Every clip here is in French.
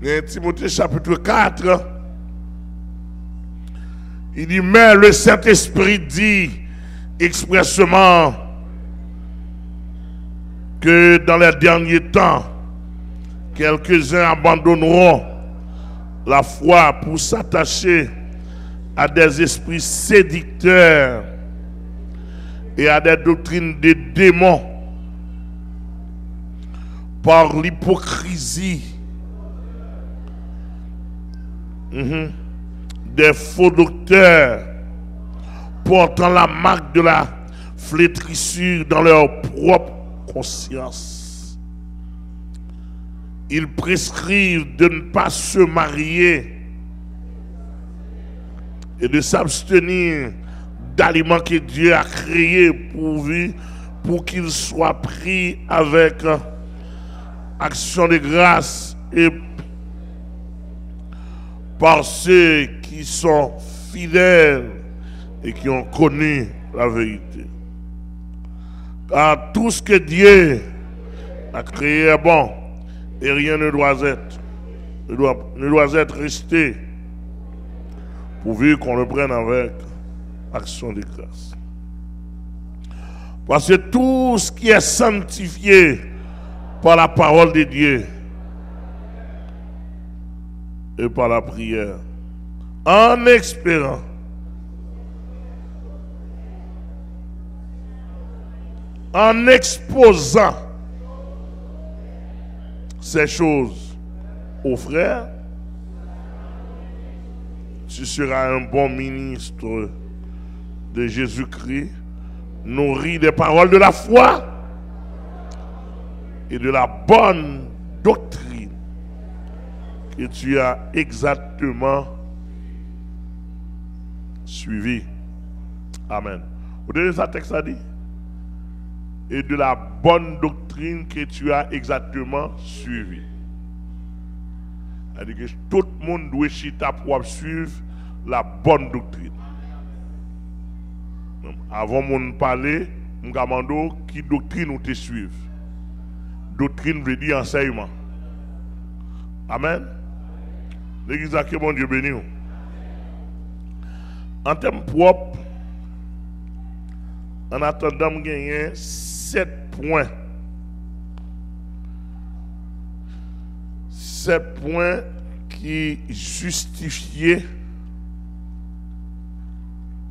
Dans Timothée chapitre 4, il dit, mais le Saint-Esprit dit expressement que dans les derniers temps, quelques-uns abandonneront la foi pour s'attacher à des esprits séducteurs et à des doctrines des démons par l'hypocrisie des faux docteurs portant la marque de la flétrissure dans leur propre conscience. Ils prescrivent de ne pas se marier et de s'abstenir d'aliments que Dieu a créés pour qu'ils soient pris avec action de grâce et par ceux qui sont fidèles et qui ont connu la vérité. Car tout ce que Dieu a créé est bon et rien ne doit être resté pourvu qu'on le prenne avec action de grâce. Parce que tout ce qui est sanctifié par la parole de Dieu et par la prière, en espérant en exposant ces choses aux frères, tu seras un bon ministre de Jésus-Christ, nourri des paroles de la foi et de la bonne doctrine que tu as exactement suivi. Amen. Vous devez ça texte a dit? Et de la bonne doctrine que tu as exactement suivi. C'est-à-dire que tout le monde doit chita pour suivre la bonne doctrine. Avant de parler, je demande qui doctrine ou te suivre. Doctrine veut dire enseignement. Amen. L'église a que mon Dieu béni. En termes propres, en attendant de gagner 7 points. 7 points qui justifient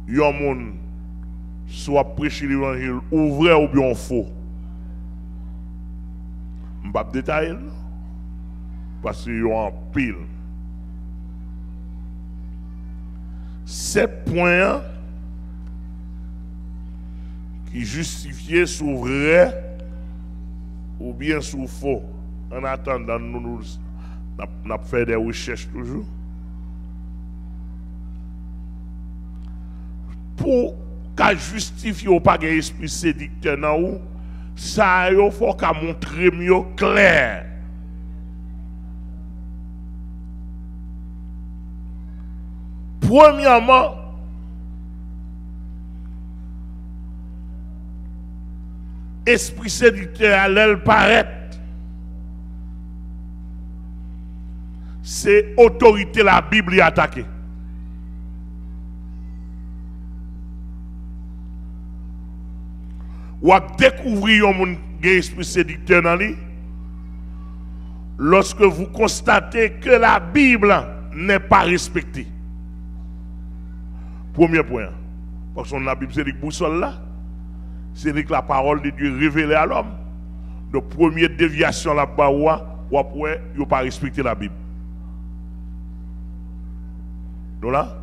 un monde soit prêcher l'évangile ou vrai ou bien faux. Je ne vais pas détailler parce qu'il y a un pile. 7 points qui justifiaient sous vrai ou bien sous faux. En attendant, nous avons fait des recherches toujours. Pour qu'à justifier ou pas un esprit séducteur dans où, ça il faut qu'à montrer mieux clair. Premièrement, esprit séducteur à l'aile paraît, c'est autorité la Bible attaquée. Ou à découvrir un esprit séducteur dans lui lorsque vous constatez que la Bible n'est pas respectée. Premier point. Parce que la Bible c'est une boussole là. C'est la parole de Dieu révélée à l'homme. De première déviation là-bas, ou après, il n'a pas respecté la Bible. Donc là,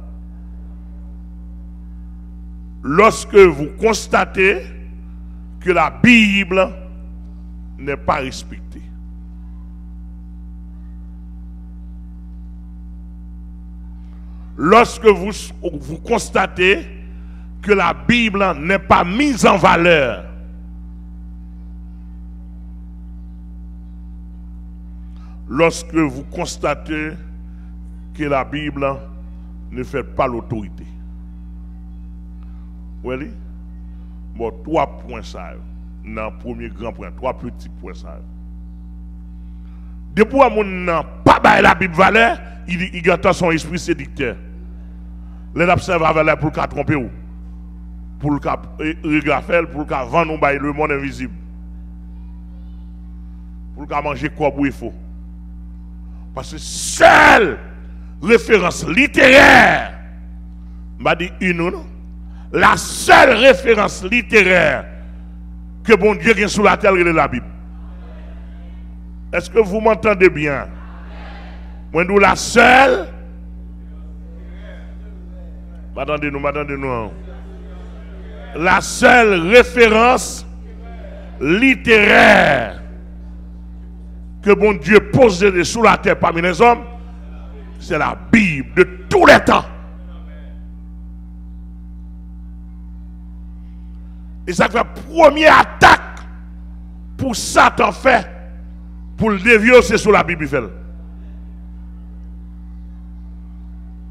lorsque vous constatez que la Bible n'est pas respectée, lorsque vous constatez que la Bible n'est pas mise en valeur, lorsque vous constatez que la Bible ne fait pas l'autorité. Oui, bon, 3 points ça, dans le premier grand point, 3 petits points ça. Depuis que mon n'a pas la Bible valeur, il entend son esprit séducteur. Les observe avec pour le tromper ou pour le regraffer, pour le vendre le monde invisible. Pour le manger quoi il faut. Parce que seule référence littéraire, m'a dit la seule référence littéraire que bon Dieu vient sur la terre est la Bible. Est-ce que vous m'entendez bien? Moi, nous la seule. M'attendez-nous. La seule référence littéraire que bon Dieu pose sous la terre parmi les hommes, c'est la Bible de tous les temps. Et ça fait première attaque pour Satan fait pour le dévier, c'est sur la Bible.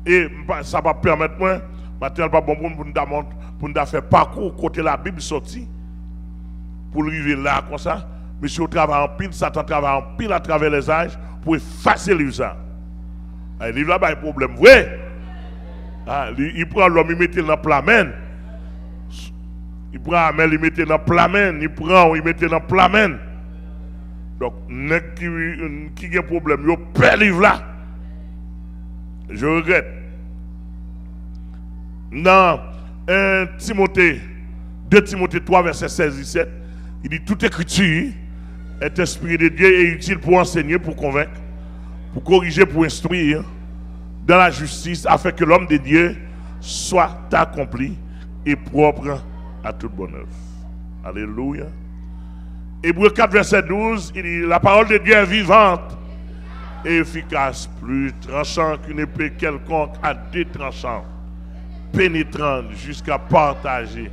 Et ça va permettre moi, maintenant pas bon pour nous faire parcours côté la Bible sortie pour arriver là comme ça. Monsieur travaille en pile, Satan travaille en pile à travers les âges pour effacer le livre ça. Le livre là, il y a un problème vrai. Il prend l'homme, il met dans le plamen. Il prend Amel, il met dans le plamen. Il prend, il met dans le plamen. Donc, qui a un problème, il perd le livre là. Je regrette. Dans 2 Timothée 3, verset 16-17, il dit toute écriture est inspirée de Dieu et utile pour enseigner, pour convaincre, pour corriger, pour instruire dans la justice, afin que l'homme de Dieu soit accompli et propre à toute bonne œuvre. Alléluia. Hébreux 4, verset 12, il dit la parole de Dieu est vivante et efficace, plus tranchant qu'une épée quelconque à deux tranchants, pénétrante jusqu'à partager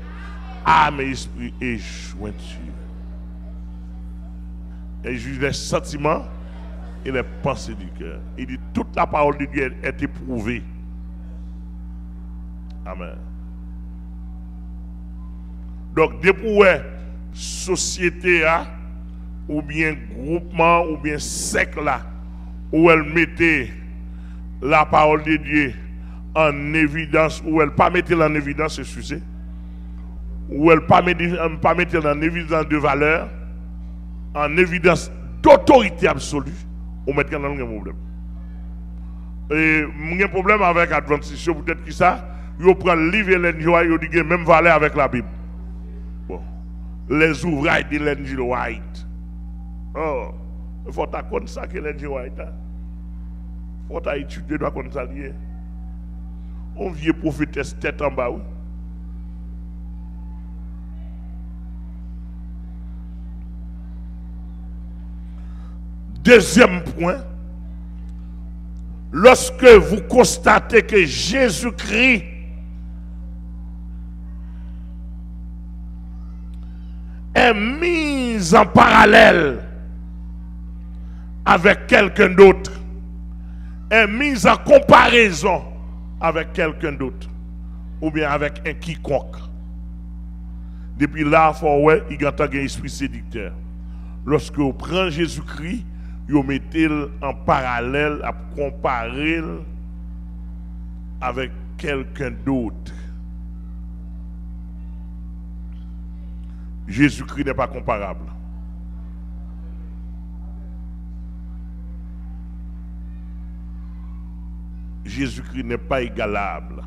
âme et esprit et jointure. Elle juge les sentiments et les pensées du cœur. Il dit toute la parole de Dieu est éprouvée. Amen. Donc, depuis société ou bien groupement ou bien secte là, où elle mettait la parole de Dieu en évidence, où elle pas mettait en évidence, excusez, où elle pas mettait en évidence de valeur, en évidence d'autorité absolue, on met dans un problème. Et mon problème avec Adventiste, peut-être que ça, ils prennent le livre et l'Angel White, ils ont même valeur avec la Bible. Bon. Les ouvrages de l'Angel White. Oh, il faut connaître ça que l'Angel White. Il faut étudier, il doit connaître ça lié. On vient prophétesse tête en bas. Oui. Deuxième point, lorsque vous constatez que Jésus-Christ est mis en parallèle avec quelqu'un d'autre, est mis en comparaison avec quelqu'un d'autre, ou bien avec un quiconque. Depuis là, il faut il y a un esprit séducteur. Lorsque vous prenez Jésus-Christ, vous mettez en parallèle, à comparer avec quelqu'un d'autre. Jésus-Christ n'est pas comparable. Jésus-Christ n'est pas égalable.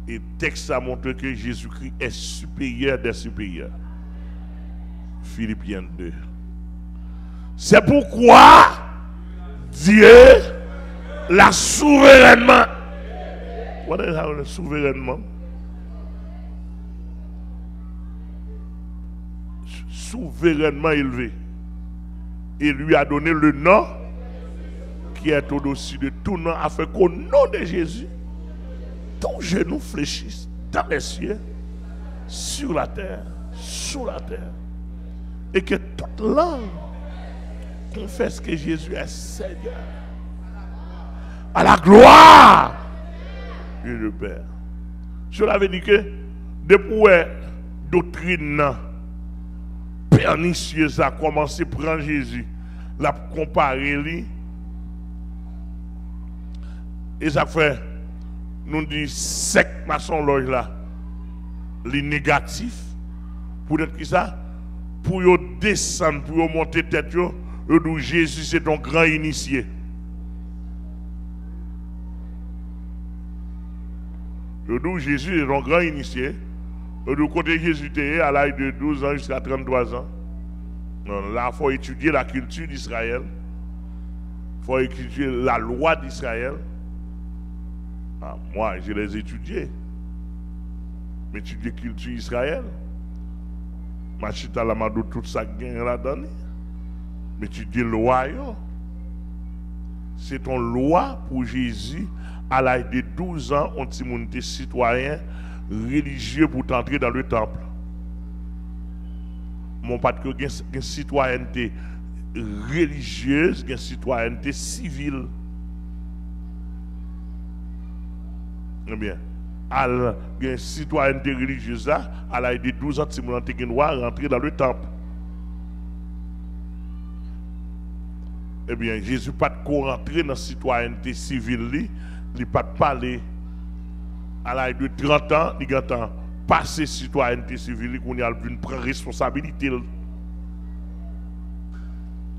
Et le texte a montré que Jésus-Christ est supérieur des supérieurs. Philippiens 2. C'est pourquoi Dieu l'a souverainement. What is souverainement? Souverainement élevé. Et lui a donné le nom qui est au-dessus de tout nom, afin qu'au nom de Jésus, tout genou fléchisse dans les cieux, sur la terre, sous la terre. Et que toute langue confesse que Jésus est Seigneur. À la gloire du Père. Je l'avais dit que depuis la doctrine pernicieux a commencé à prendre Jésus, l'a comparé lui. Et ça fait, nous dit sec maçon loge là, les négatifs, pour être qui ça? Pour yo descendre, pour yo monter tête yo, yo dit Jésus c'est ton grand initié. Yo dit Jésus est ton grand initié. Yo dit côté Jésus était à l'âge de 12 ans jusqu'à 33 ans. Non, là il faut étudier la culture d'Israël. Il faut étudier la loi d'Israël. Ah, moi, je les étudiés. Mais étudier la culture d'Israël. Machita la madou tout ça gagne la donne. Mais étudier la loi. C'est ton loi pour Jésus à l'âge de 12 ans, on t'y monte citoyen religieux pour t'entrer dans le temple. Mon pas que une citoyenneté religieuse, une citoyenneté civile. Eh bien, à la citoyenneté religieuse, à l'âge de 12 ans, si vous avez rentrer dans le temple. Eh bien, Jésus pas de rentrer dans la citoyenneté civile, il pas de parler. À l'âge de 30 ans, il a passé citoyenneté civile, il a prendre responsabilité.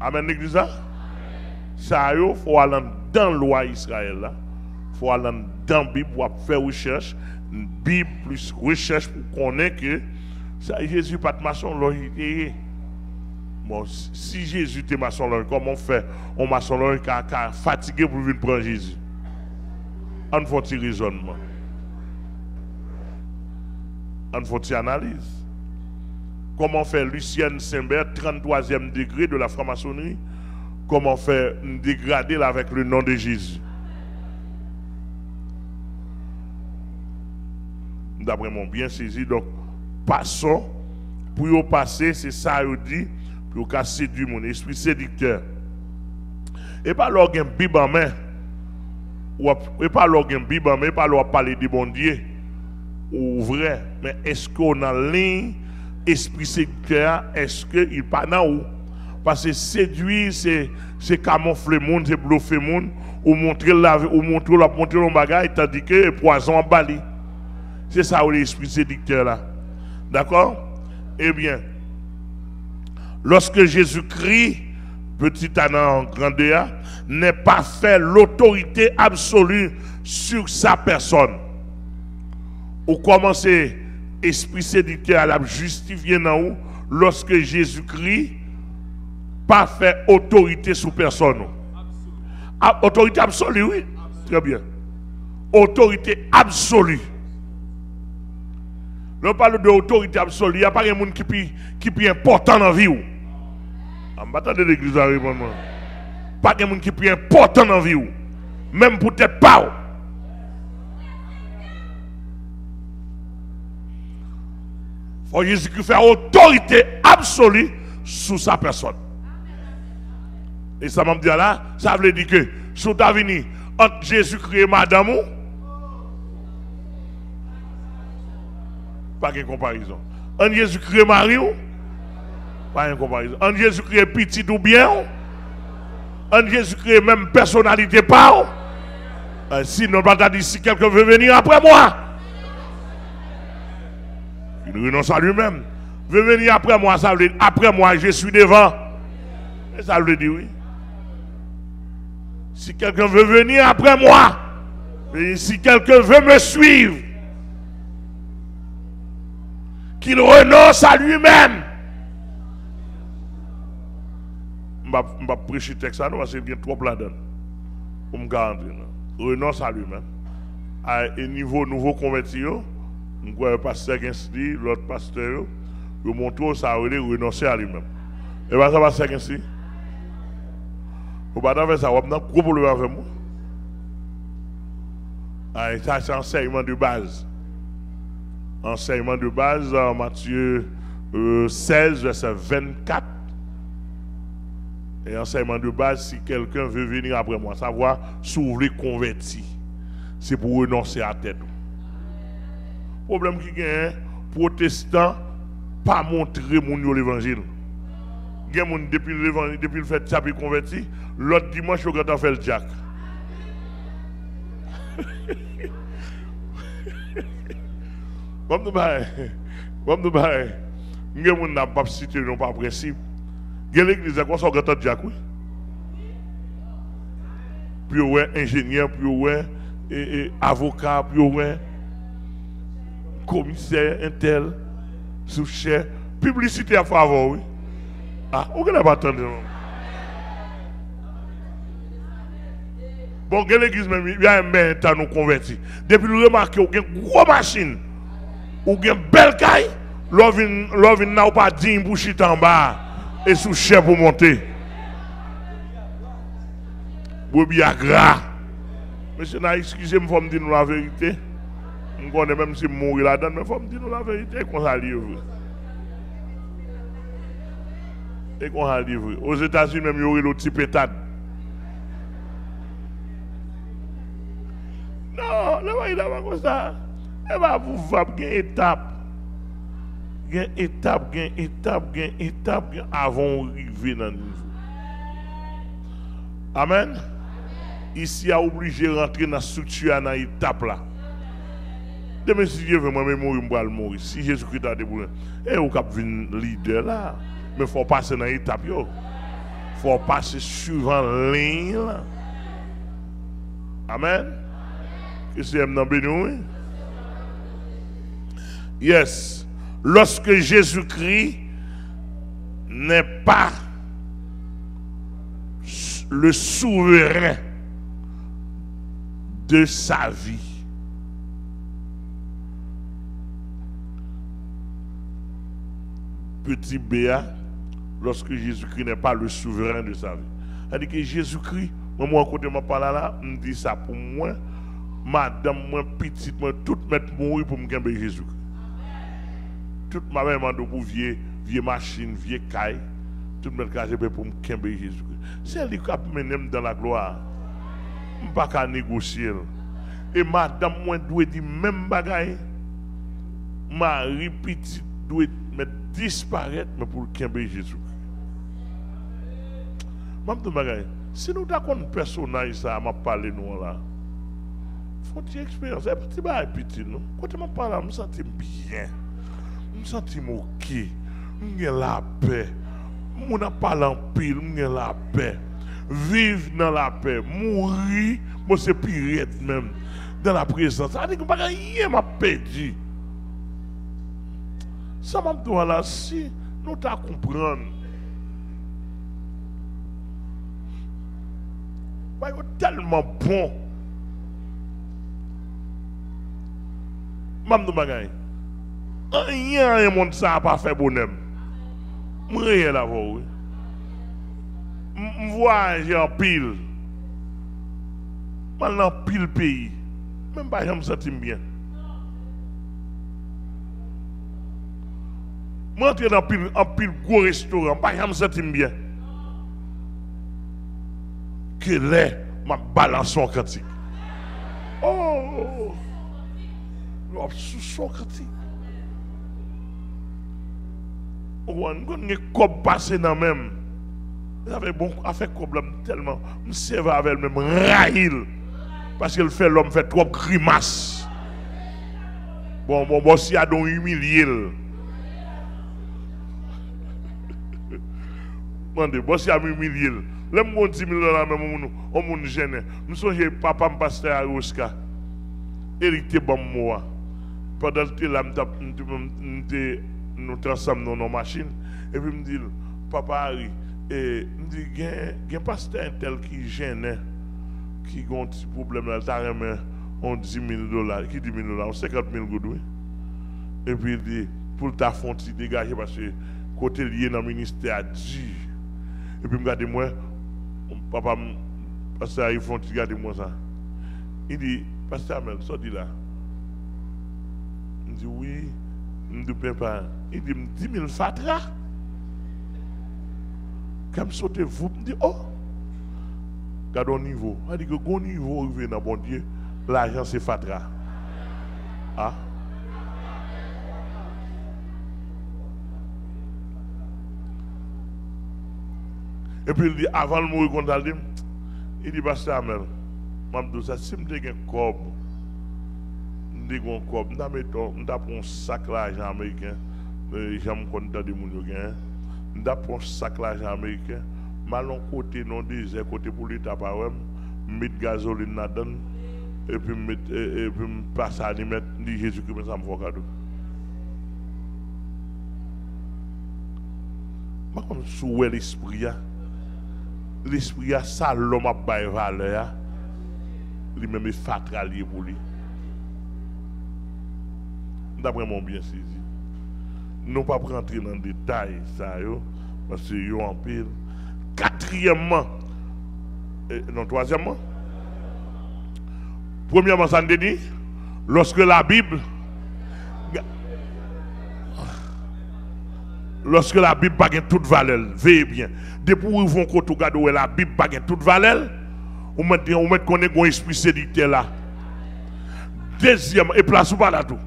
Amen, l'église. Ça, il faut aller dans la loi d'Israël. Il faut aller dans la Bible pour faire recherche. Une Bible plus recherche pour connaître que ça, Jésus pas de maçon. Bon, si Jésus était maçon, comment on fait? On maçon qui est fatigué pour venir prendre Jésus. On faut un raisonnement. On faut une analyse. Comment faire Lucien Simbert, 33e degré de la franc-maçonnerie? Comment faire dégrader avec le nom de Jésus? D'après mon bien saisi, donc, passons. Pour y passer, c'est ça, il dit, pour y séduire mon esprit séducteur. Et pas leur une Bible en main. Et pas leur une Bible en main, pas leur parler de bon Dieu. Ou vrai, mais est-ce qu'on a ligne esprit séducteur, est-ce qu'il n'est pas dans où? Parce que séduire, c'est camoufler le monde, c'est bluffer le monde, ou montrer le bagage, tandis que le poison en bali. C'est ça l'esprit séducteur là. D'accord? Eh bien, lorsque Jésus-Christ, petit Anna grandeur, n'est pas fait l'autorité absolue sur sa personne, ou commencer esprit séducteur à la justifier dans où, lorsque Jésus-Christ pas fait autorité sur personne. Autorité absolue, oui. Très bien. Autorité absolue. Là, on parle d'autorité absolue. Il n'y a pas de monde qui est important dans la vie. On va attendre l'église à répondre. Pas de monde qui est important dans la vie. Même peut-être pas. Faut Jésus-Christ fait autorité absolue sur sa personne. Et ça m'a dit là, ça veut dire que sous ta venue, entre Jésus-Christ et madame, pas de comparaison. Entre Jésus-Christ et Marie, pas de comparaison. Entre Jésus-Christ et petit ou bien, entre Jésus-Christ et même personnalité pas. Sinon, on va dire si quelqu'un veut venir après moi. Il renonce à lui-même. Veut venir après moi, ça veut dire après moi, je suis devant. Et ça veut dire oui. Si quelqu'un veut venir après moi, et si quelqu'un veut me suivre, qu'il renonce à lui-même. Je ne vais pas prêcher le texte à nous parce qu'il y a trop là-dedans. Pour me garantir. Renonce à lui-même. À un niveau nouveau converti, je crois que le pasteur Gensti, l'autre pasteur, il montre ça renoncer à lui-même. Et bien ça va pasteur Gensti. Vous ne pouvez pas faire ça, vous avez un gros problème avec moi. Ça, c'est enseignement de base. Enseignement de base en Matthieu 16, verset 24. Et enseignement de base, si quelqu'un veut venir après moi, savoir si vous voulez convertir, c'est pour renoncer à la tête. Le problème qui est, protestant, pas montrer mon l'évangile. il y a des gens depuis le fait de converti, l'autre dimanche, quand on fait le jack. Comme nous bail, il y a des gens qui n'ont pas cité non pas principe. Il y a l'église qui sont quand on jack, oui. Puis ouais, ingénieur, puis ouais, avocat, puis ouais, commissaire, intel, sous-chef, publicité à faveur, oui. Ah, on ne pas attendre. Bon, l'église même, il y a un maire qui nous converti. Depuis nous remarquons qu'il y a une grosse machine, ou une belle caille, l'on n'a pas dit pour chiter en bas et sous-chef pour monter. Bobby a gras. Monsieur, excusez-moi, il faut me dire la vérité. Je connais même si je mourir là-dedans, mais il faut me dire la vérité qu'on a livré. Et qu'on a livré. Aux États-Unis, même, il y aurait le petit pétade. Non, le va pas comme ça. Il va vous voir une étape. Une étape, avant d'arriver dans le niveau. Amen. Ici, a obligé de rentrer dans la structure, dans l'étape là. Demain, si Dieu veut mourir, je vais mourir. Si Jésus-Christ a des problèmes, et vous avez un leader là. Mais il faut passer dans l'étape. Il faut passer suivant la ligne. Amen. Que c'est un béni. Yes. Lorsque Jésus-Christ n'est pas le souverain de sa vie, petit Béa, lorsque Jésus-Christ n'est pas le souverain de sa vie. C'est-à-dire que Jésus-Christ, moi, quand je parle là, je me dis ça pour moi, madame, moi, petite, moi, tout mettre mourir pour me gagner Jésus-Christ. Toute ma maman de pour vieille machine, vieille caille, tout mettre casé pour me gagner Jésus-Christ. C'est lui qui a mené dans la gloire. Je ne peux pas négocier. Et madame, moi, doit dire même bagaille. Marie petite doit disparaître mais pour le Jésus. Si nous avons un personnage, ça m'a parlé nous là. Faut une expérience. C'est petit petit non. Quand je parle, je me sens bien. Je me sens ok. Je suis la paix. Je ne parle en pile, je suis la paix. Vivre dans la paix, mourir, moi c'est pire même dans la présence. Ça veut dire que rien m'a perdu. Ça m'a dit là, si nous t'as comprendre. Tellement bon. Mam de bagay. Rien monde ça pas fait bonhomme. Rien là vous. Voyage en pile. Mal dans pile pays. Même pas je me sens bien. Moi entrer dans pile gros restaurant, pas je me sens bien. Que là ma balance son cantique. Oh. Sous son cantique. On connaît comme passer dans même. J'avais bon affaire problème tellement me serve avec même raïl parce qu'elle fait l'homme fait trop grimace. Bon si a donc humilié. Mandez bon si a humilié. L'aime mon 10 000 $ même on mon gêné. Nous sommes papa me pasteur à Oscar. Eric te bon moi. Pendant que là nous transformons dans nos machines et puis me dit papa Harry et me dit il y a un pasteur tel qui gêne qui a un petit problème là t'as remis on 10 000 $, qui 10 000 $, 50 000 $, et puis il dit pour ta fonte dégager parce que côté lié dans le ministère dit et puis me regarde moi papa pasteur Harry fonte regarde moi ça il dit pasteur Amel ça dit là il dit oui il dit pas il dit 10 000 fatra. Comme sautez vous me dit oh garde au niveau. On dit que bon niveau arrivé dans bon Dieu, l'argent c'est fatra. Ah Et puis il dit, avant de mourir, il dit, Pasteur Amel, je ça, si je suis un corps, je suis un corps, je prends un sac d'argent américain, j'aime qu'on a des gens, je prends un sac d'argent américain, malon côté non désert, côté pour l'État, mettre gasoline là-dedans, et puis me passer à mettre Jésus-Christ, ça me fait cadeau. Je comme sous l'esprit, l'esprit, ça l'homme a baillé valeur, lui-même est fatralier pour lui. D'après mon bien saisi. Nous ne pouvons pas rentrer dans le détail, ça, parce que yo en pile. Quatrièmement, non, troisièmement, premièrement, ça nous dit, lorsque la Bible n'a pas toute valeur, veillez bien. Depuis où ils vont regarder la Bible n'a pas toute valeur, on met qu'on est un esprit séducteur là. Deuxièmement, et place ou pas là tout.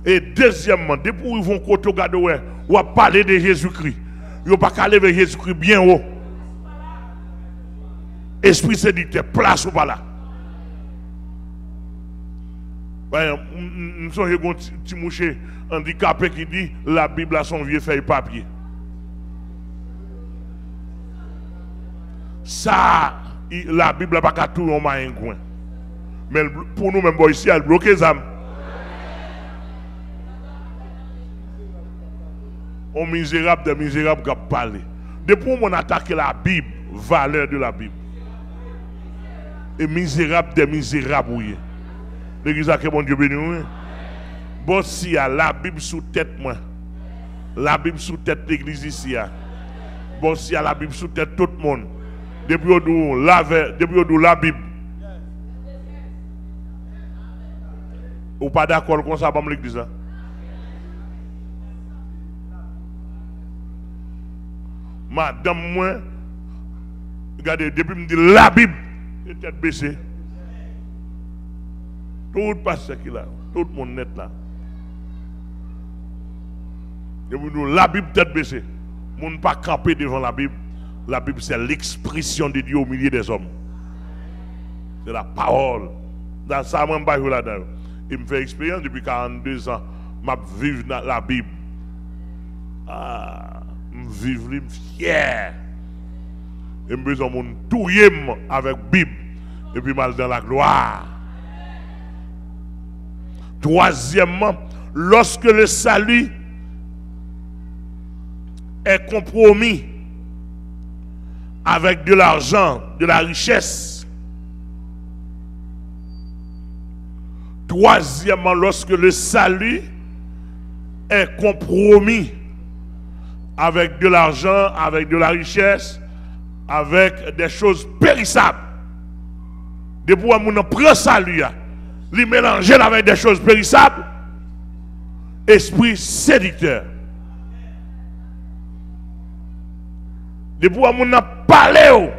Et deuxièmement, depuis où ils vont regarder ou va parler de Jésus-Christ, ils ne vont pas aller vers Jésus-Christ bien haut. Esprit séducteur, place ou pas là. Nous sommes un petit mouché handicapé qui dit la Bible a son vieux feuille papier. Ça, la Bible n'a pas tout en main. Mais pour nous, même ici, elle bloque les âmes. On misérable des misérables qui parlent. Depuis qu'on attaque la Bible, valeur de la Bible. Et misérable des misérables, oui. L'église a que mon Dieu béni. Bon, si y a la Bible sous tête, moi. La Bible sous tête l'église ici. Bon, si y a la Bible sous tête tout le monde. Depuis on la Bible. Ou pas d'accord comme ça, dans l'église. Madame, moi, regardez, depuis me dit la Bible, et tête baissée. Tout passe qui là, tout le monde net là. Depuis nous, la Bible tête baissée. On ne pas camper devant la Bible. La Bible, c'est l'expression de Dieu au milieu des hommes. C'est la parole. Dans ça, je ne suis là-dedans. Il me fait expérience depuis 42 ans. Je vis dans la Bible. Ah, je vis fier. Et je besoin de tout avec la Bible. Et puis, mal dans la gloire. Troisièmement, lorsque le salut est compromis avec de l'argent, de la richesse. Troisièmement, lorsque le salut est compromis avec de l'argent, avec de la richesse, avec des choses périssables. Depuis qu'on prend salut, il mélange avec des choses périssables, esprit séducteur. Depuis qu'on a parlé,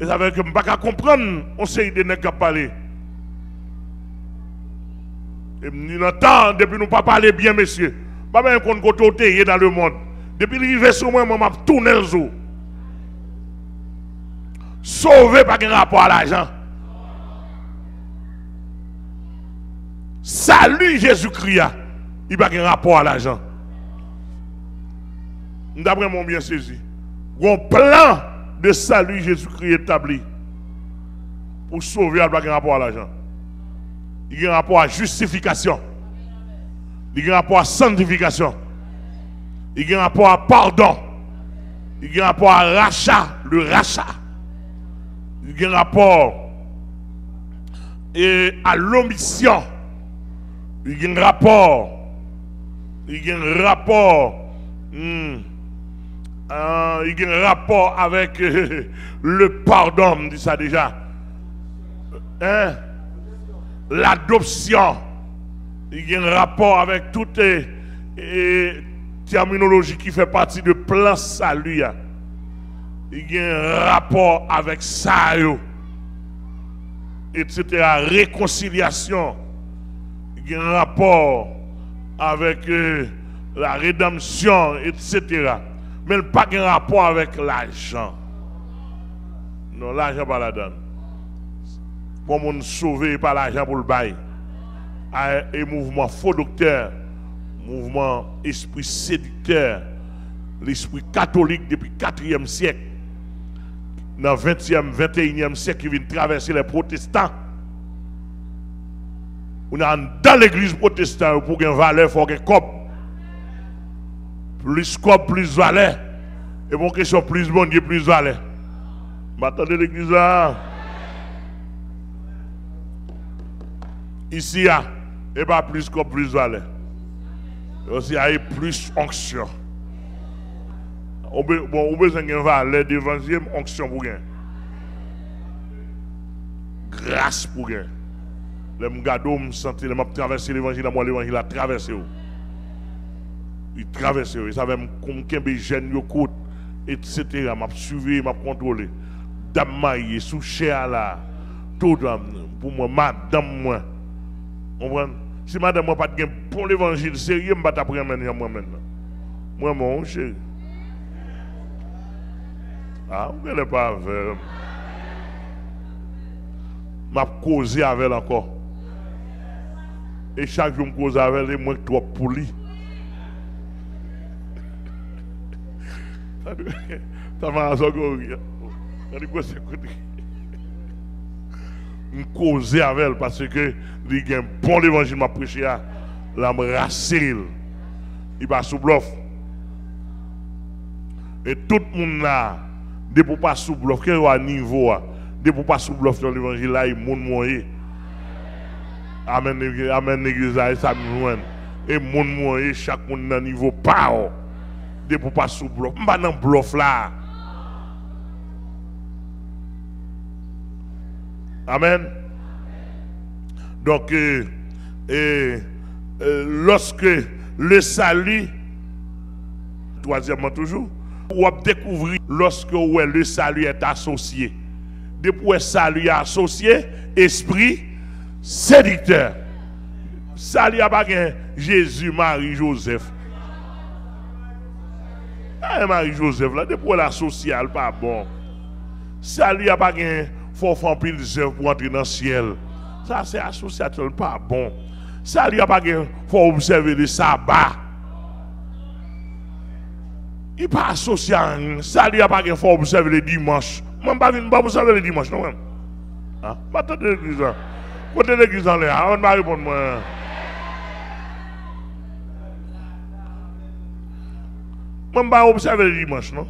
et ça veut dire que je ne peux pas comprendre, on sait de ne pas parler. Et nous entendons, depuis nous ne pas parler bien, messieurs. Pas même qu'on côté dans le monde. Depuis qu'il est sur moi, je vais tourner le zoo. Sauver par un rapport à l'argent. Salut Jésus-Christ, il n'y a pas un rapport à l'argent. D'après mon bien saisi, un plan de salut Jésus-Christ établi pour sauver, il n'y a pas un rapport à l'argent. Il y a un rapport à justification. Il y a un rapport à sanctification. Il y a un rapport à pardon. Il y a un rapport à rachat, le rachat. Il y a un rapport à l'omission. Il y a un rapport. Il y a un rapport. Il y a un rapport avec le pardon, on dit ça déjà. Hein? L'adoption. Il y a un rapport avec toute terminologie qui fait partie de plan salut. Il y a un rapport avec ça, etc. Réconciliation. Il y a un rapport avec la rédemption, etc. mais il n'a pas de rapport avec l'argent. Non, l'argent pas la donne. Pour nous sauver, pas l'argent pour le bail. Et mouvement faux docteur, mouvement esprit séducteur, l'esprit catholique depuis le 4e siècle, dans le 20e, 21e siècle, qui vient traverser les protestants. On a dans l'église protestante pour gagner valeur, il faut gagner cop. Plus cop, plus valeur. Et pour question plus bon Dieu, plus valeur. M'attendez l'église là. Ici, et pas plus cop, plus valeur. Aussi, il y a plus onction. On a besoin de valeur d'évangile, onction pour gagner. Grâce pour gagner. Les gars me sentent, ils m'ont traversé l'évangile, moi l'évangile a traversé. Il traverse, il savait comme des jeunes, etc. M'a suivi, m'a contrôlé. Dame mariée, sous chair là, tout pour moi, madame moi. Si madame moi pas de bon l'évangile sérieux, je ne vais pas t'apprendre moi maintenant. Moi, mon chéri. Ah, vous ne pas avec elle. Je causé avec elle encore. Et chaque jour, je cause avec elle, moi, trop poli. Ça m'a assuré. Je cause avec elle parce que il y a un bon évangile m'a prêché là, me rassure. Il va sous bluff. Et tout le monde là, de pour pas sous bluff, quel est le niveau, de pour pas sous bluff dans l'évangile là, il monde moyen. Amen, amen, l'église là, ça me joint. Et monde moyen, chaque monde dans niveau pas. De pour pas sous bluff. Je ne suis pas dans bluff là. Amen. Donc, lorsque le salut, troisièmement toujours, on va découvrir lorsque le salut est associé. Depuis le salut est associé, esprit séducteur. Salut n'a pas Jésus, Marie, Joseph. Marie-Joseph, là, depuis la sociale, pas bon. Salut n'a pas faut faire pile d'œuvres pour entrer dans le ciel. Ça, c'est associateur, pas bon. Salut n'a pas faut observer le sabbat. Il n'est pas associé à rien. Salut n'a pas faut observer le dimanche. Je ne vais pas observer le dimanche, non? Ah, pas de l'église. Côté l'église en l'air, on va répondre moi. Je ne vais pas observer le dimanche, non?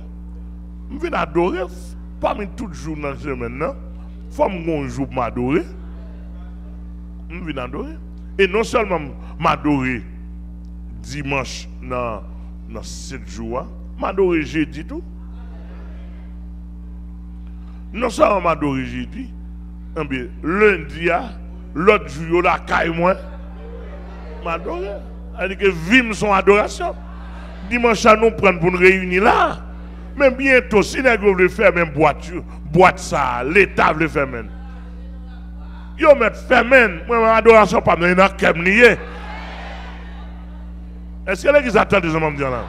Je viens adorer, parmi tous les jours dans la semaine, non? Il faut que je jour m'adorer. Je viens adorer. Et non seulement m'adorer dimanche dans 7 jours, m'adorer jeudi tout. Non seulement m'adorer jeudi, lundi, l'autre jour, la caille moi, m'adorer. C'est-à-dire que vivre son adoration. Dimanche, nous prenons pour nous réunir là. Mais bientôt, si nous voulons faire même boîte ça, l'État veut faire même. Yo met faire même, moi, adoration pas dans kem lié. Est-ce que les gens attendent des hommes là?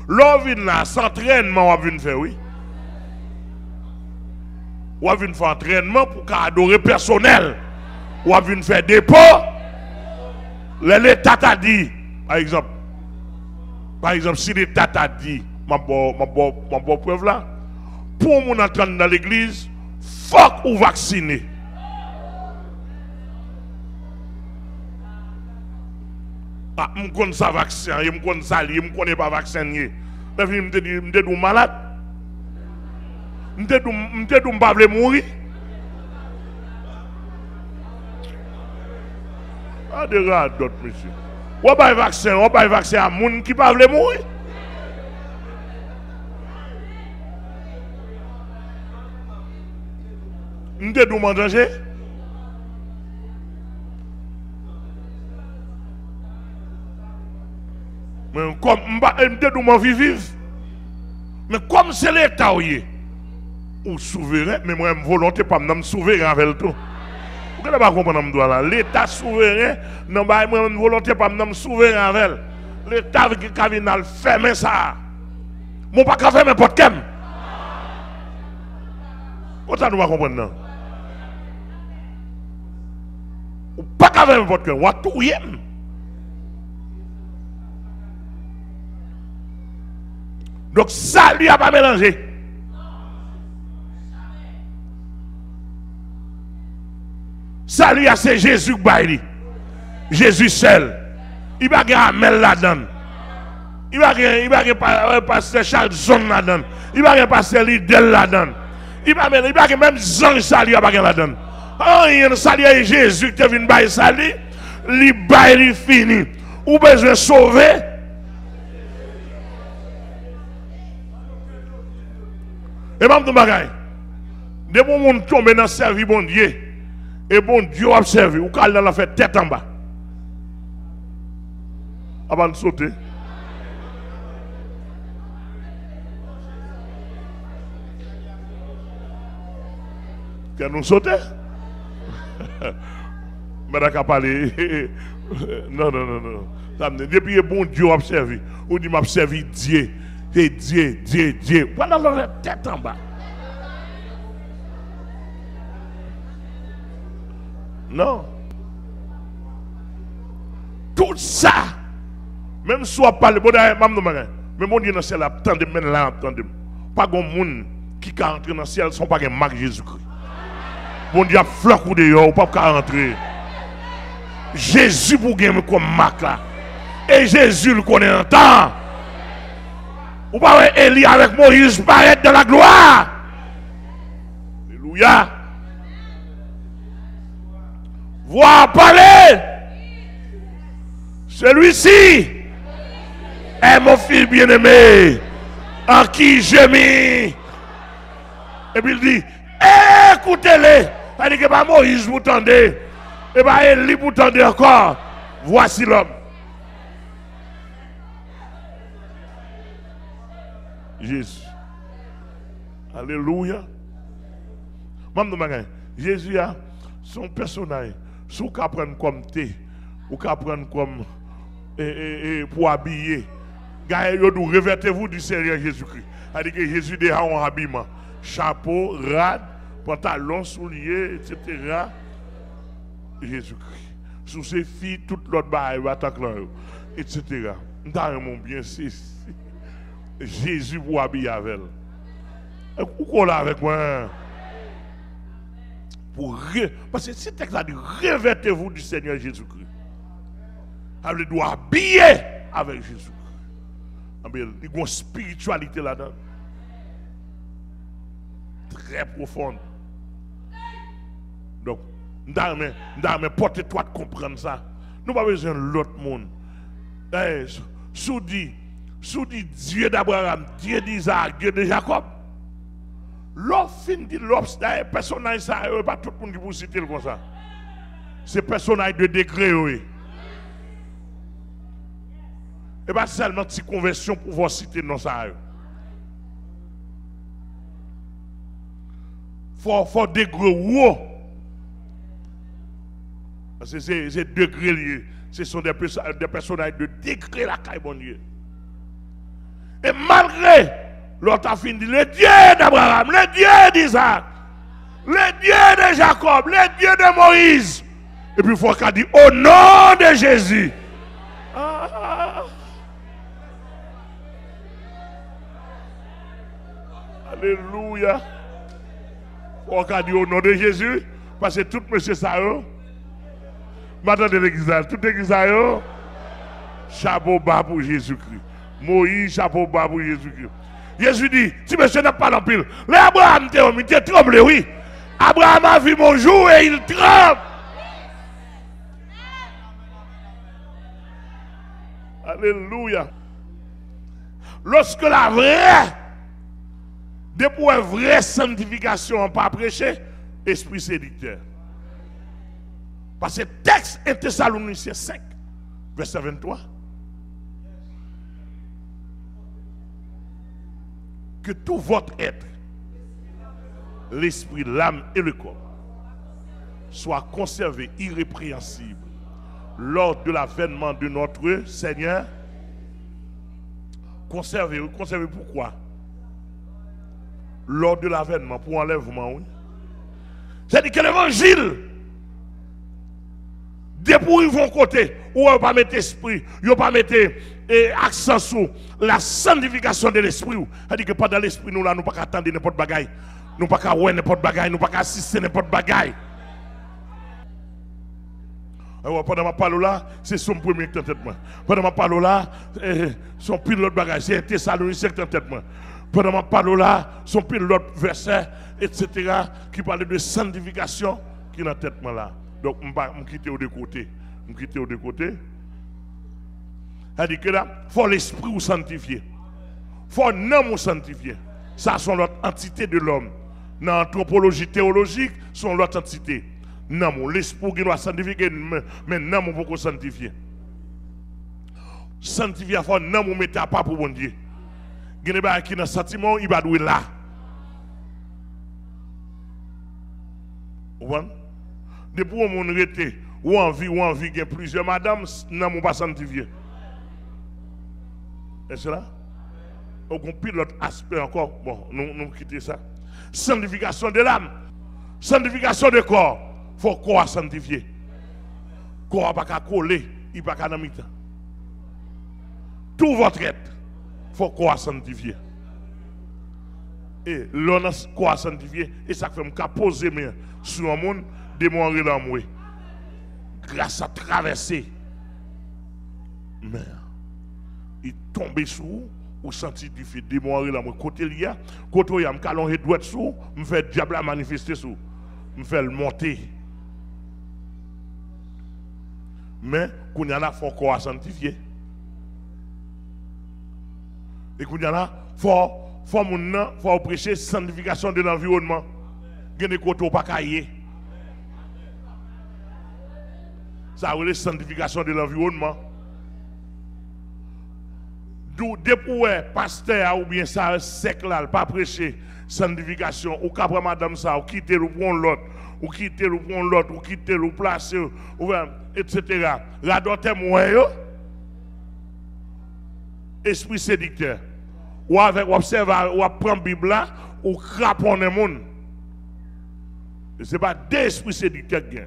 L'on vient là, s'entraînement, on vient faire, oui. On vient faire entraînement pour adorer personnel. On vient faire dépôt. L'État t'a dit, par exemple, si l'État t'a dit, ma bonne preuve là, pour mon entrer dans l'église, faut ou vacciner. Ah, je connais ça vaccin, je connais ça, je ne connais pas vacciné. Mais je me dis, malade. Je me dis, je ne vais pas mourir. Ah, des gars d'autres, monsieur. On va vaccin à gens qui ne peuvent pas mourir. Je me dis, je manger. Mais comme je me vivre. Mais comme c'est l'État ou souverain, mais moi, je volonté pas me souverain avec tout. Vous ne pouvez pas comprendre l'État souverain, non, moi, je volonté pas me souverain avec l'État qui a fermé ça. Mon pas faire n'importe quel. Comment nous va comprendre non? Ou pas faire n'importe quel. On va tout y est. Donc ça lui a pas mélangé. Ça lui a c'est Jésus qui baille. Jésus seul. Il va gagner Amel là-dedans. Il va gagner pasteur Charlson là-dedans. Il va gagner pasteur Lidel là-dedans. Il va gagner même Jean Sali là-dedans. Oh, il y a Sali Jésus qui vient bailler Sali. Il baille, il fini. Ou besoin sauver. Et même de bagaille. Dès que on tombe dans le service bon Dieu, et bon Dieu a servi, ou quand il a fait tête en bas. Avant de sauter. Quand nous sauter? Mais d'accord, parler. Non. Depuis que bon Dieu a servi, ou dit m'a servi Dieu. Et Dieu. Voilà la tête en bas. Non. Tout ça, même soit pas le bon mais mon Dieu dans le ciel, attendez, mais là, attendez. Pas de monde qui peut rentrer dans le ciel sans pas de marque Jésus-Christ. Bon Dieu a floc ou dehors, pas qu'à rentrer. Jésus pour gagner comme marque là. Et Jésus le connaît en temps. Ou pas Élie avec Moïse paraître dans la gloire. Alléluia. Voir parler. Celui-ci est mon fils bien-aimé, en qui j'ai mis. Et puis il dit, écoutez-les. Il dit que pas Moïse vous tendez. Et bien Élie vous tendez encore. Voici l'homme. Jésus. Alléluia. Jésus a son personnage. Si vous prendre comme thé, ou prendre comme pour habiller, revêtez-vous du Seigneur Jésus-Christ. C'est-à-dire que Jésus déjà en habillement. Chapeau, rade, pantalon, souliers, etc. Jésus-Christ. Sous ses filles, toute l'autre baille, etc. Dans mon bien, c'est Jésus pour habiller avec elle. Pourquoi là avec moi? Parce que ce texte a dit revêtez-vous du Seigneur Jésus-Christ. Elle doit habiller avec Jésus. Il y a une spiritualité là-dedans. Très profonde. Donc, nous devons porter-toi de comprendre ça. Nous n'avons pas besoin de l'autre monde. Sous dit Dieu d'Abraham, Dieu d'Isaac, Dieu de Jacob. L'offre dit l'offre, personnage ça, pas tout le monde qui vous citer comme ça. C'est personnage de degré, oui. Et pas seulement si conversion pour vous citer non ça. Faut degré haut. Parce que c'est degré liés. Ce sont des personnages de degré la caille bon Dieu. Et malgré l'autre a fini, le Dieu d'Abraham, le Dieu d'Isaac, le Dieu de Jacob, le Dieu de Moïse. Et puis il faut qu'elle dise au nom de Jésus. Alléluia. Il faut qu'elle dise au nom de Jésus. Parce que tout monsieur ça, maintenant de l'église, toute l'église, chapeau bas pour Jésus-Christ. Moïse, chapeau bas pour Jésus-Christ. Jésus dit, si monsieur n'a pas l'empile, l'Abraham t'es tremblé, oui. Abraham a vu mon jour et il tremble. Alléluia. Lorsque la vraie, depuis une vraie sanctification, pas prêché, esprit séducteur. Parce que le texte est Thessaloniciens 5, verset 23. Que tout votre être, l'esprit, l'âme et le corps, soient conservés irrépréhensibles lors de l'avènement de notre Seigneur. Conservés pourquoi? lors de l'avènement pour enlèvement. Oui. C'est-à-dire que l'évangile, depuis où ils vont côté, où ils ne pas mettre esprit, ils ne pas mettre accent sur la sanctification de l'esprit. C'est-à-dire que pendant l'esprit, nous là, nous ne pouvons pas attendre n'importe bagaille. Nous ne pouvons pas voir n'importe bagaille, nous ne pouvons pas assister n'importe bagaille. Alors, pendant ma parole là, c'est son premier qui est en tête. Pendant ma parole là, son pile l'autre bagage, c'est Thessaloniciens qui est en tête. Pendant ma parole là, son pile l'autre verset, etc., qui parle de sanctification qui est en tête là. Donc, je vais quitter au deux côtés. Je quitter au deux côtés. C'est-à-dire que là, il faut l'esprit ou sanctifier. Il faut l'homme ou sanctifier. Ça, sont l'autre entité de l'homme. Dans l'anthropologie théologique, sont l'autre entité. Non, l'esprit qui doit sanctifier, mais non, on peut sanctifier. Sanctifier, il faut non, on mette à part pour bon Dieu. Il y a des gens qui ont un sentiment, il va douer là. Vous voyez? Depuis où on est, ou envie, il y a plusieurs madames, non, on ne pas sanctifier. Et cela? On a l'autre aspect encore. Bon, nous quittons ça. Sanctification de l'âme. Sanctification de corps. Il faut corps sanctifier. Le corps n'a pas coller, il n'a pas dans tout votre être, il faut corps sanctifier. Et l'on a corps sanctifié, et ça fait me poser mes sur un monde, démontrer l'amour. Grâce à traverser. Mais il tombe sur vous, ou sanctifier, démontrer l'amour. Côté il y a, côté il y a, je calonge droit sous, je fais le diable à manifester sous, je fais le monter. Mais qu'on y en a, il faut corps sanctifier. Et qu'on y en a, faut prêcher sanctification de l'environnement. Il y a des côtés pas caillés. Ça veut dire sanctification de l'environnement. Depuis pasteur ou bien ça sec là, pas prêcher sanctification, ou qu'après madame ça, ou quitter le prendre l'autre, ou quitter le prendre l'autre, ou quitter le placer, etc. La d'autres moyens, esprit séducteur. Ou avec observer, ou prendre Bible là, ou craponner le monde. Ce n'est pas deux esprits séducteurs qui sont.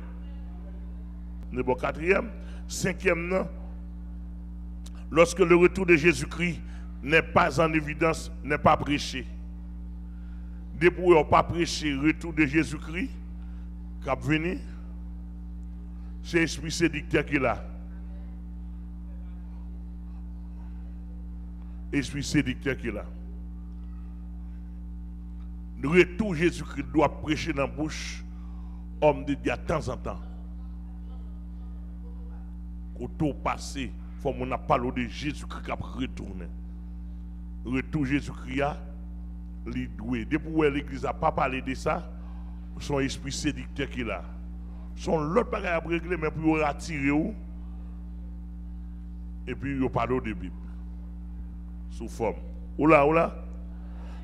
Le bon quatrième, cinquième, non. Lorsque le retour de Jésus-Christ n'est pas en évidence, n'est pas prêché. Depuis qu'on n'a pas prêché le retour de Jésus-Christ, qui a venu, c'est l'esprit séducteur qui est là. Esprit séducteur qui est là. Le retour de Jésus-Christ doit prêcher dans la bouche, homme de Dieu, de temps en temps. Au tour passé, il faut qu'on parle de Jésus-Christ qui a retourné. Le retour de Jésus-Christ a doué. Depuis que l'Église n'a pas parlé de ça, son esprit séducteur qui est là. Son l'autre bagage à régler, mais pour attirer où. Et puis il parle de Bible. Sous forme. Oula.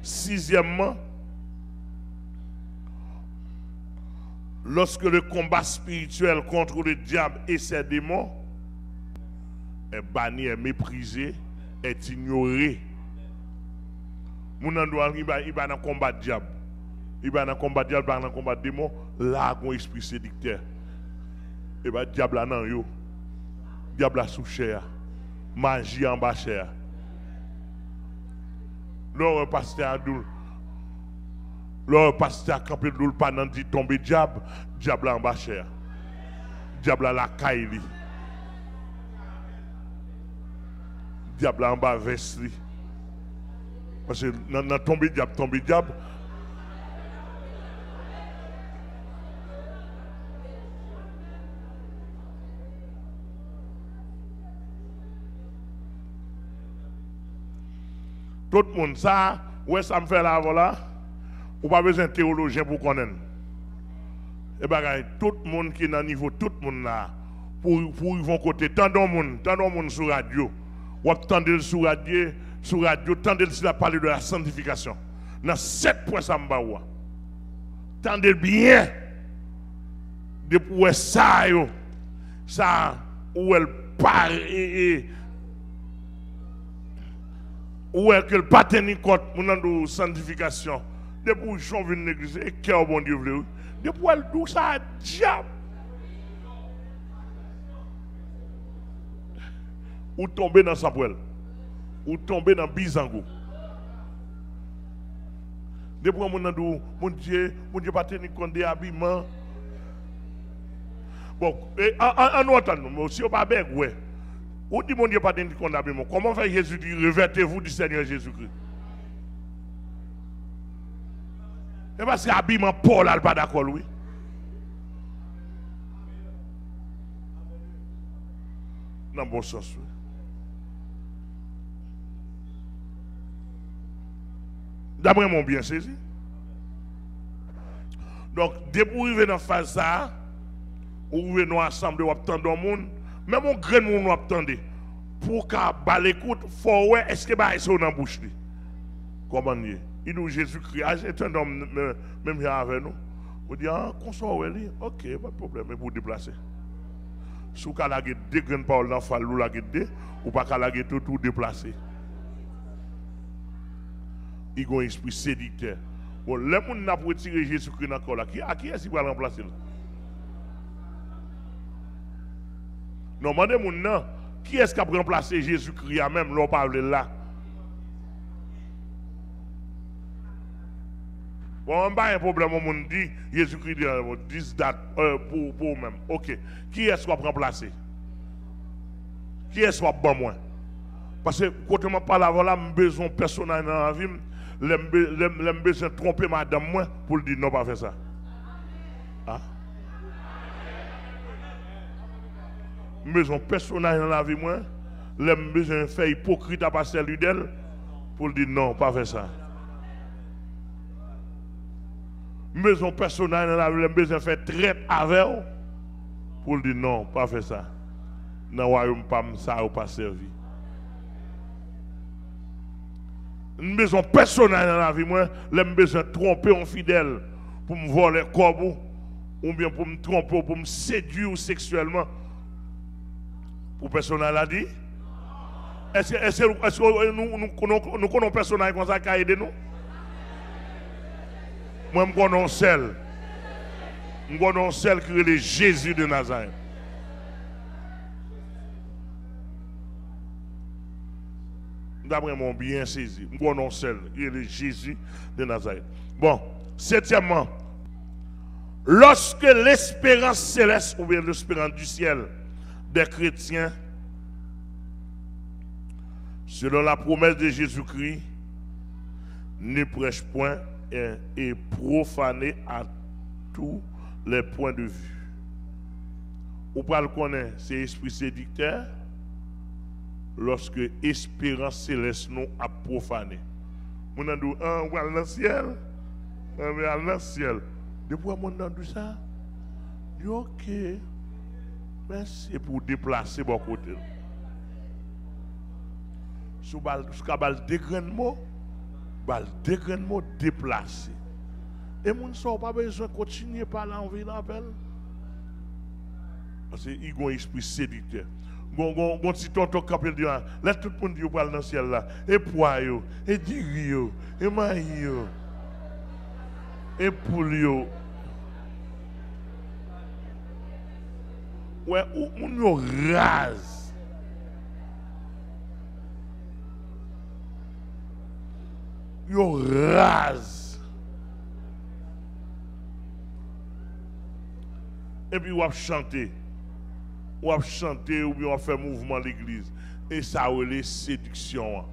Sixièmement, lorsque le combat spirituel contre le diable et ses démons est banni, est méprisé, est ignoré. Mon endroit, il va dans le combat de diable. Il va dans le combat de diable, il va dans le combat de démon. Là, il y a un esprit séducteur. Et bien, le diable là, non, yo. Diable là, sous chair. Magie en bas chair. Lors pasteur Adoul, lors pasteur campé Doul, pas nan dit tomber diable, diable en bas chair. Diable la caille. Diable en bas veste. Parce que dans tomber diable. Tout le monde, ça, ouais, ça me fait là, voilà. Ou pas besoin de théologien pour connaître. Et bien, tout le monde qui est dans le niveau, tout le monde là, pour ils vont côté, tant de monde sur radio, ou attendez sur radio, tendez de parler de la sanctification. Dans 7 points, ça me va. Tendez bien, depuis ça, où elle part et où est-ce que le pas tenir compte de sanctification Depuis où j'en viens l'église, et cœur bon Dieu voulait. Depuis où elle douce ça, diable. Ou tomber dans sa poêle. Ou tomber dans Bizango. Depuis où mon Dieu pas tenir compte des habillements. Bon, en nous entendons, si on pas bien, ouais. Ou dit mon Dieu pas tenir compte des habillements. Comment fait Jésus dire, revêtez-vous du Seigneur Jésus-Christ? Et parce que l'habillement Paul n'a pas d'accord, oui. Dans le bon sens, oui. D'après mon bien saisi. Donc, dès que vous arrivez dans la phase ça, vous arrivez dans l'assemblée, vous attendez le monde, même un grand monde vous attendez. Pour qu'à bas l'écoute, il faut voir est-ce que c'est dans la bouche. Comment dire? Il nous Jésus-Christ, c'est un homme même hier avec nous. Vous dites, ah, console, ok, pas de problème, mais vous déplacer. Si vous avez deux grandes paroles dans le fall, vous avez deux, ou pas qu'à tout déplacer. Il y a un esprit séducteur. Bon, les gens n'a pas retiré Jésus-Christ dans le corps là. Qui est-ce qui va remplacer là? Non, demandez-moi, qui est-ce qui a remplacé Jésus-Christ à même, l'on parle là? Bon, on n'a pas un problème, on dit, Jésus-Christ dit date pour même. Ok. Qui est-ce qui va remplacer? Qui est-ce qui va bon moi? Parce que quand je parle avant là, j'ai besoin de personnel dans la vie, j'ai besoin de tromper madame moi pour lui dire non, pas faire ça. Ah? J'ai besoin de personnel dans la vie, moi, j'ai besoin de faire hypocrite à passer lui d'elle pour lui dire non, pas faire ça. Maison personnelle dans la vie, besoin de faire traite avec eux pour dire non, pas faire ça. Dans le royaume, ça n'a pas servi. Une maison personnelle dans la vie, moi, j'ai besoin de tromper un fidèle pour me voler comme ou bien pour me tromper, pour me séduire sexuellement. Pour personnel a dit? Est-ce que nous connaissons personnel comme ça qui a aidé nous? Moi, je connais un seul. Je connais un seul qui est Jésus de Nazareth. D'après mon bien saisi, je connais un seul qui est Jésus de Nazareth. Bon, septièmement, lorsque l'espérance céleste ou bien l'espérance du ciel des chrétiens, selon la promesse de Jésus-Christ, ne prêche point et profané à tous les points de vue. Ou pas le connaître, c'est esprit séducteur lorsque espérance céleste nous a profané. Mon a dit, ah, on va dans le ciel. On va dans le ciel. Depuis mon a dit ça, dit ok, mais c'est pour déplacer mon côté. Si vous avez des grands mots, des grands mots déplacés. Et mon ne pas besoin de continuer par l'envie d'appel. Parce qu'il y a un esprit séducteur. Bon, si tonton capel dit, laisse tout le monde dire dans le ciel là. Et poids, et diri, et maï, et poule. Ouais, où on rase. Yo rase. Et puis on chanter. On chanter ou bien on fait mouvement l'église. Et ça les séduction.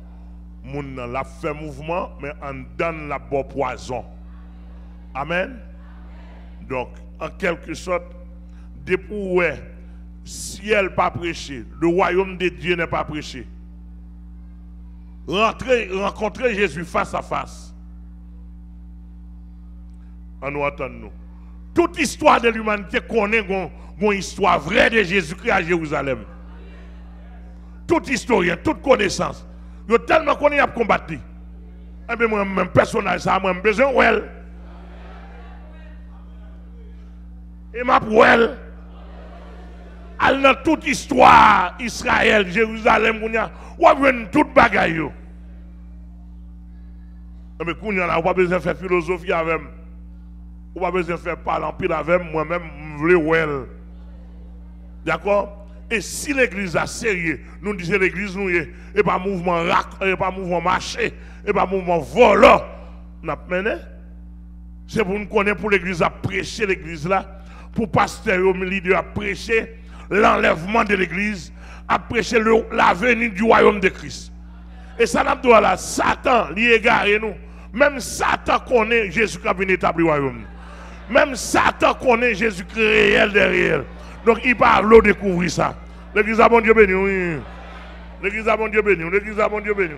Moun nan la fait mouvement mais en donne la bon poison. Amen. Donc en quelque sorte depuis ouais ciel pas prêché, le royaume de Dieu n'est pas prêché. Rencontrer Jésus face à face. En nous entendons. Toute histoire de l'humanité connaît une histoire vraie de Jésus-Christ à Jérusalem. Tout historien, toute connaissance. Il y a tellement qu'on y a combattu. Et bien moi, même personnage, ça a besoin d'elle. Et ma pour elle. Elle dans toute histoire, Israël, Jérusalem, on a toute bagaille. Mais qu'on y en a pas besoin de faire philosophie avec moi. Ou pas besoin de faire parler en pile avec moi-même, je veux well. D'accord? Et si l'église a sérieux, nous disons l'église nous et pas mouvement rac, et pas mouvement marché, et pas mouvement volant, nous mené. C'est pour nous connaître pour l'église à prêcher l'église là, pour pasteur au milieu à prêcher l'enlèvement de l'église, à prêcher la venue du royaume de Christ. Et ça n'a pas là, Satan, il égaré nous. Même Satan connaît Jésus qui a venu établir le royaume. Même Satan connaît Jésus-Christ réel derrière. Donc il parle de découvrir ça. L'église a bon Dieu béni, oui. L'église a bon Dieu béni, l'église a bon Dieu béni.